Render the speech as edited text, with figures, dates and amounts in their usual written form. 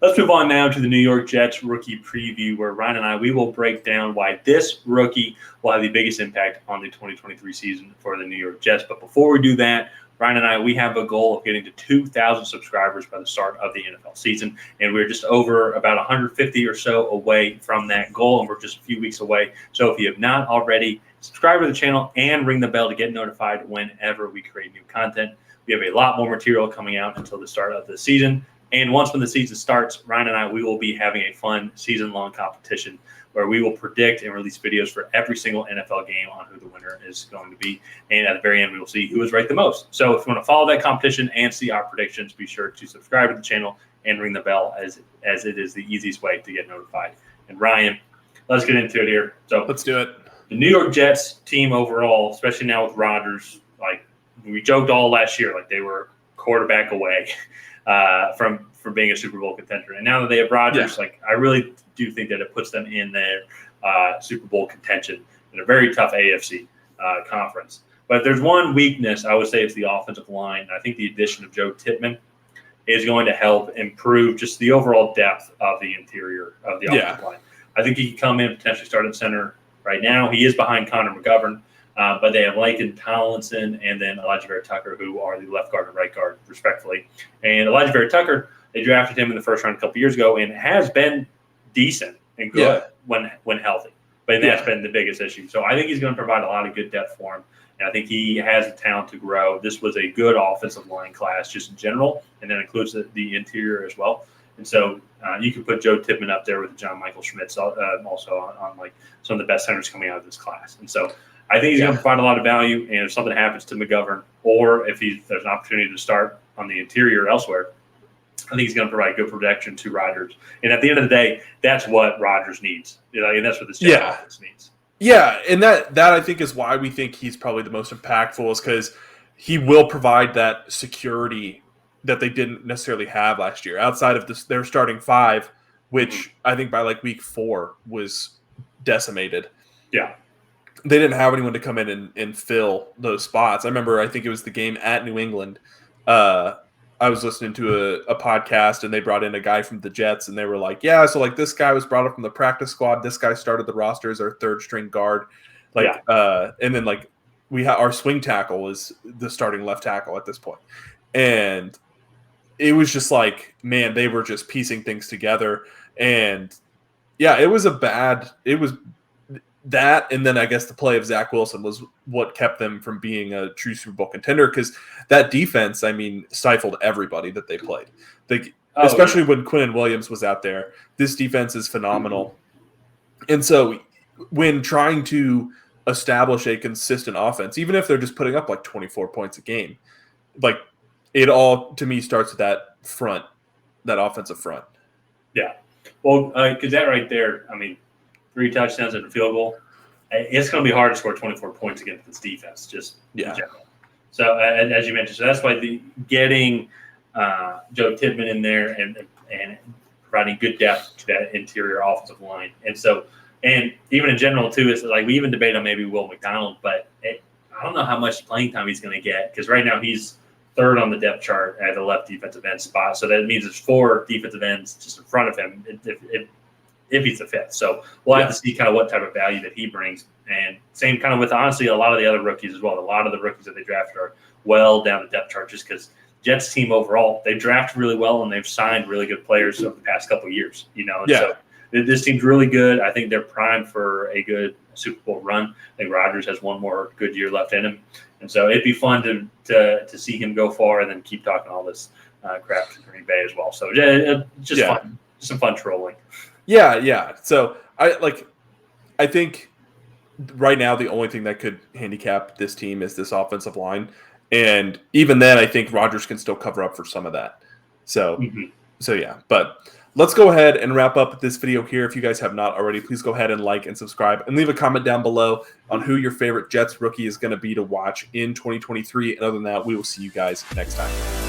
Let's move on now to the New York Jets rookie preview, where Ryan and we will break down why this rookie will have the biggest impact on the 2023 season for the New York Jets. But before we do that, Ryan and we have a goal of getting to 2,000 subscribers by the start of the NFL season, and we're just over about 150 or so away from that goal, and we're just a few weeks away. So if you have not already, subscribe to the channel and ring the bell to get notified whenever we create new content. We have a lot more material coming out until the start of the season. And once when the season starts, Ryan and we will be having a fun season-long competition where we will predict and release videos for every single NFL game on who the winner is going to be. And at the very end, we will see who is ranked the most. So if you want to follow that competition and see our predictions, be sure to subscribe to the channel and ring the bell as it is the easiest way to get notified. And Ryan, let's get into it here. So let's do it. The New York Jets team overall, especially now with Rodgers, like we joked all last year, like they were quarterback away from being a Super Bowl contender. And now that they have Rodgers, like I really do think that it puts them in their Super Bowl contention in a very tough AFC conference. But if there's one weakness, I would say it's the offensive line. I think the addition of Joe Tippmann is going to help improve just the overall depth of the interior of the offensive line. I think he can come in, potentially start at center right now. He is behind Connor McGovern. But they have Laken Tomlinson and then Elijah Vera-Tucker, who are the left guard and right guard, respectfully. And Elijah Vera-Tucker, they drafted him in the first round a couple years ago and has been decent and good when healthy. But that's been the biggest issue. So I think he's going to provide a lot of good depth for him. And I think he has the talent to grow. This was a good offensive line class just in general, and that includes the interior as well. And so you can put Joe Tippmann up there with John Michael Schmitz also on like some of the best centers coming out of this class. And so I think he's going to provide a lot of value, and if something happens to McGovern, or if there's an opportunity to start on the interior elsewhere, I think he's going to provide good protection to Rodgers. And at the end of the day, that's what Rodgers needs. And that's what this offense needs. Yeah, and that I think is why we think he's probably the most impactful, is because he will provide that security that they didn't necessarily have last year. Outside of their starting five, which I think by like week 4 was decimated. Yeah. They didn't have anyone to come in and fill those spots. I remember, I think it was the game at New England. I was listening to a podcast, and they brought in a guy from the Jets, and they were like, so like this guy was brought up from the practice squad. This guy started the roster as our third string guard. And then like our swing tackle is the starting left tackle at this point. And it was just like, man, they were just piecing things together. And it was that, and then I guess the play of Zach Wilson was what kept them from being a true Super Bowl contender, because that defense, I mean, stifled everybody that they played. Especially when Quinnen Williams was out there. This defense is phenomenal. And so when trying to establish a consistent offense, even if they're just putting up like 24 points a game, like it all, to me, starts with that offensive front. Yeah. Well, because that right there, I mean, 3 touchdowns and a field goal. It's going to be hard to score 24 points against this defense, just in general. So, as you mentioned, so that's why getting Joe Tippmann in there and providing good depth to that interior offensive line. And so, and even in general, too, is like we even debate on maybe Will McDonald, but I don't know how much playing time he's going to get, because right now he's third on the depth chart at the left defensive end spot. So that means there's 4 defensive ends just in front of him if he's the 5th. So we'll have to see kind of what type of value that he brings. And same kind of with, honestly, a lot of the other rookies as well. A lot of the rookies that they drafted are well down the depth chart, just because Jets team overall, they've drafted really well and they've signed really good players over the past couple of years. So this team's really good. I think they're primed for a good Super Bowl run. I think Rodgers has one more good year left in him. And so it'd be fun to see him go far and then keep talking all this crap to Green Bay as well. So just fun. Just some fun trolling. Yeah. So I think right now the only thing that could handicap this team is this offensive line, and even then, I think Rodgers can still cover up for some of that. So, But let's go ahead and wrap up this video here. If you guys have not already, please go ahead and like and subscribe, and leave a comment down below on who your favorite Jets rookie is going to be to watch in 2023. And other than that, we will see you guys next time.